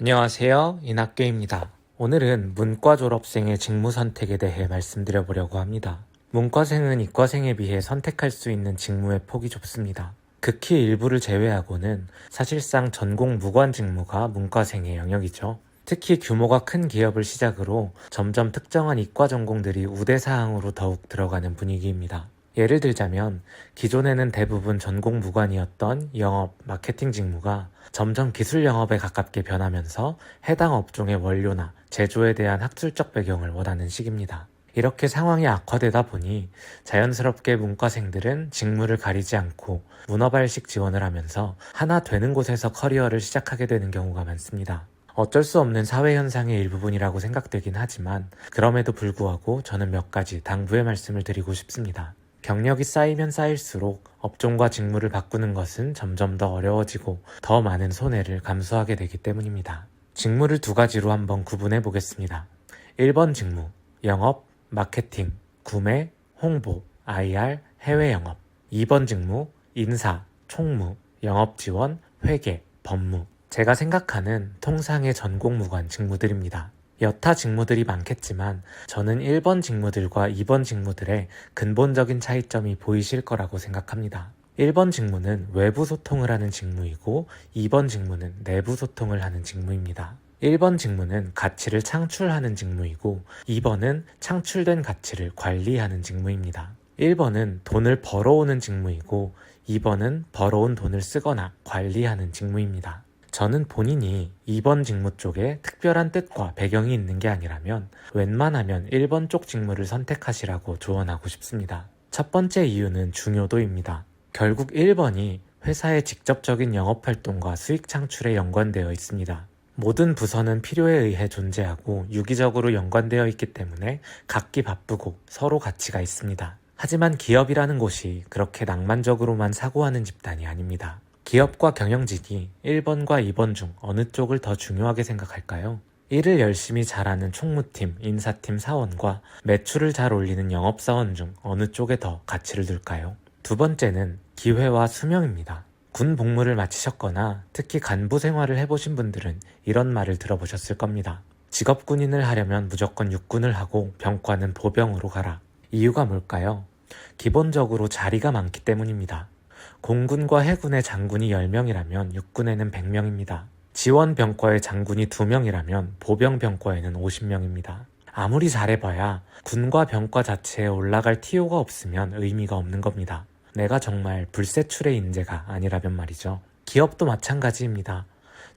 안녕하세요. 이낙교입니다. 오늘은 문과 졸업생의 직무 선택에 대해 말씀드려 보려고 합니다. 문과생은 이과생에 비해 선택할 수 있는 직무의 폭이 좁습니다. 극히 일부를 제외하고는 사실상 전공 무관 직무가 문과생의 영역이죠. 특히 규모가 큰 기업을 시작으로 점점 특정한 이과 전공들이 우대사항으로 더욱 들어가는 분위기입니다. 예를 들자면 기존에는 대부분 전공 무관이었던 영업, 마케팅 직무가 점점 기술 영업에 가깝게 변하면서 해당 업종의 원료나 제조에 대한 학술적 배경을 원하는 시기입니다. 이렇게 상황이 악화되다 보니 자연스럽게 문과생들은 직무를 가리지 않고 문어발식 지원을 하면서 하나 되는 곳에서 커리어를 시작하게 되는 경우가 많습니다. 어쩔 수 없는 사회현상의 일부분이라고 생각되긴 하지만 그럼에도 불구하고 저는 몇 가지 당부의 말씀을 드리고 싶습니다. 경력이 쌓이면 쌓일수록 업종과 직무를 바꾸는 것은 점점 더 어려워지고 더 많은 손해를 감수하게 되기 때문입니다. 직무를 두 가지로 한번 구분해 보겠습니다. 1번 직무, 영업, 마케팅, 구매, 홍보, IR, 해외 영업. 2번 직무, 인사, 총무, 영업 지원, 회계, 법무. 제가 생각하는 통상의 전공 무관 직무들입니다. 여타 직무들이 많겠지만 저는 1번 직무들과 2번 직무들의 근본적인 차이점이 보이실 거라고 생각합니다. 1번 직무는 외부 소통을 하는 직무이고 2번 직무는 내부 소통을 하는 직무입니다. 1번 직무는 가치를 창출하는 직무이고 2번은 창출된 가치를 관리하는 직무입니다. 1번은 돈을 벌어오는 직무이고 2번은 벌어온 돈을 쓰거나 관리하는 직무입니다. 저는 본인이 2번 직무 쪽에 특별한 뜻과 배경이 있는 게 아니라면 웬만하면 1번 쪽 직무를 선택하시라고 조언하고 싶습니다. 첫 번째 이유는 중요도입니다. 결국 1번이 회사의 직접적인 영업활동과 수익 창출에 연관되어 있습니다. 모든 부서는 필요에 의해 존재하고 유기적으로 연관되어 있기 때문에 각기 바쁘고 서로 가치가 있습니다. 하지만 기업이라는 곳이 그렇게 낭만적으로만 사고하는 집단이 아닙니다. 기업과 경영진이 1번과 2번 중 어느 쪽을 더 중요하게 생각할까요? 일을 열심히 잘하는 총무팀, 인사팀 사원과 매출을 잘 올리는 영업사원 중 어느 쪽에 더 가치를 둘까요? 두 번째는 기회와 수명입니다. 군 복무를 마치셨거나 특히 간부 생활을 해보신 분들은 이런 말을 들어보셨을 겁니다. 직업군인을 하려면 무조건 육군을 하고 병과는 보병으로 가라. 이유가 뭘까요? 기본적으로 자리가 많기 때문입니다. 공군과 해군의 장군이 10명이라면 육군에는 100명입니다. 지원병과의 장군이 2명이라면 보병병과에는 50명입니다. 아무리 잘해봐야 군과 병과 자체에 올라갈 TO가 없으면 의미가 없는 겁니다. 내가 정말 불세출의 인재가 아니라면 말이죠. 기업도 마찬가지입니다.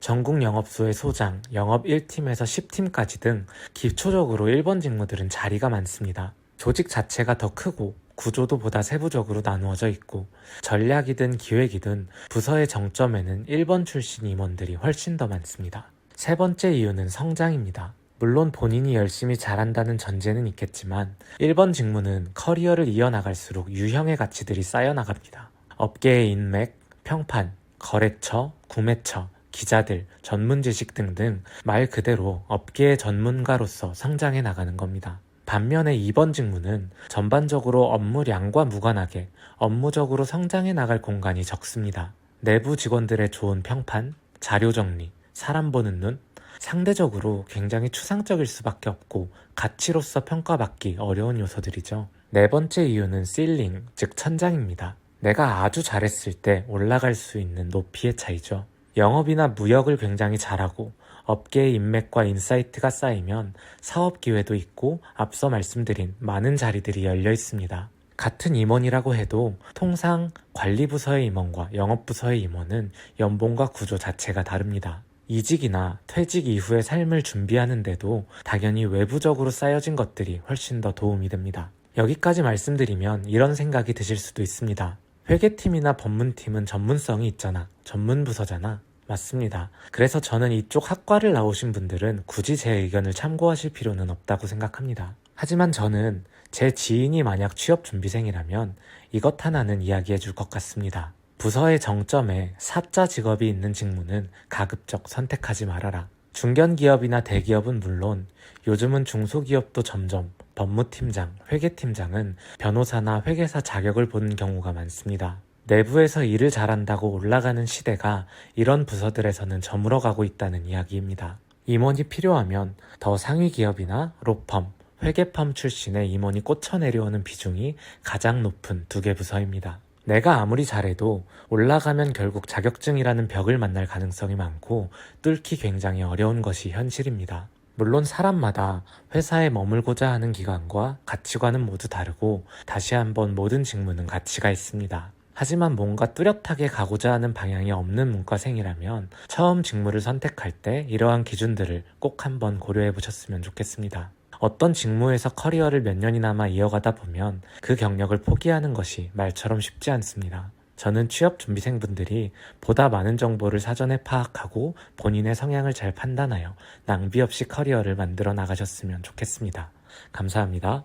전국 영업소의 소장, 영업 1팀에서 10팀까지 등 기초적으로 1번 직무들은 자리가 많습니다. 조직 자체가 더 크고 구조도 보다 세부적으로 나누어져 있고 전략이든 기획이든 부서의 정점에는 1번 출신 임원들이 훨씬 더 많습니다. 세 번째 이유는 성장입니다. 물론 본인이 열심히 잘한다는 전제는 있겠지만 1번 직무는 커리어를 이어나갈수록 유형의 가치들이 쌓여나갑니다. 업계의 인맥, 평판, 거래처, 구매처, 기자들, 전문 지식 등등 말 그대로 업계의 전문가로서 성장해 나가는 겁니다. 반면에 2번 직무는 전반적으로 업무량과 무관하게 업무적으로 성장해 나갈 공간이 적습니다. 내부 직원들의 좋은 평판, 자료 정리, 사람 보는 눈, 상대적으로 굉장히 추상적일 수밖에 없고 가치로서 평가받기 어려운 요소들이죠. 네 번째 이유는 실링, 즉 천장입니다. 내가 아주 잘했을 때 올라갈 수 있는 높이의 차이죠. 영업이나 무역을 굉장히 잘하고 업계의 인맥과 인사이트가 쌓이면 사업 기회도 있고 앞서 말씀드린 많은 자리들이 열려 있습니다. 같은 임원이라고 해도 통상 관리부서의 임원과 영업부서의 임원은 연봉과 구조 자체가 다릅니다. 이직이나 퇴직 이후의 삶을 준비하는데도 당연히 외부적으로 쌓여진 것들이 훨씬 더 도움이 됩니다. 여기까지 말씀드리면 이런 생각이 드실 수도 있습니다. 회계팀이나 법문팀은 전문성이 있잖아. 전문부서잖아. 맞습니다. 그래서 저는 이쪽 학과를 나오신 분들은 굳이 제 의견을 참고하실 필요는 없다고 생각합니다. 하지만 저는 제 지인이 만약 취업준비생이라면 이것 하나는 이야기해 줄 것 같습니다. 부서의 정점에 사자 직업이 있는 직무는 가급적 선택하지 말아라. 중견기업이나 대기업은 물론 요즘은 중소기업도 점점 법무팀장, 회계팀장은 변호사나 회계사 자격을 보는 경우가 많습니다. 내부에서 일을 잘한다고 올라가는 시대가 이런 부서들에서는 저물어가고 있다는 이야기입니다. 임원이 필요하면 더 상위 기업이나 로펌, 회계펌 출신의 임원이 꽂혀 내려오는 비중이 가장 높은 두 개 부서입니다. 내가 아무리 잘해도 올라가면 결국 자격증이라는 벽을 만날 가능성이 많고 뚫기 굉장히 어려운 것이 현실입니다. 물론 사람마다 회사에 머물고자 하는 기간과 가치관은 모두 다르고 다시 한번 모든 직무는 가치가 있습니다. 하지만 뭔가 뚜렷하게 가고자 하는 방향이 없는 문과생이라면 처음 직무를 선택할 때 이러한 기준들을 꼭 한번 고려해 보셨으면 좋겠습니다. 어떤 직무에서 커리어를 몇 년이나마 이어가다 보면 그 경력을 포기하는 것이 말처럼 쉽지 않습니다. 저는 취업 준비생분들이 보다 많은 정보를 사전에 파악하고 본인의 성향을 잘 판단하여 낭비 없이 커리어를 만들어 나가셨으면 좋겠습니다. 감사합니다.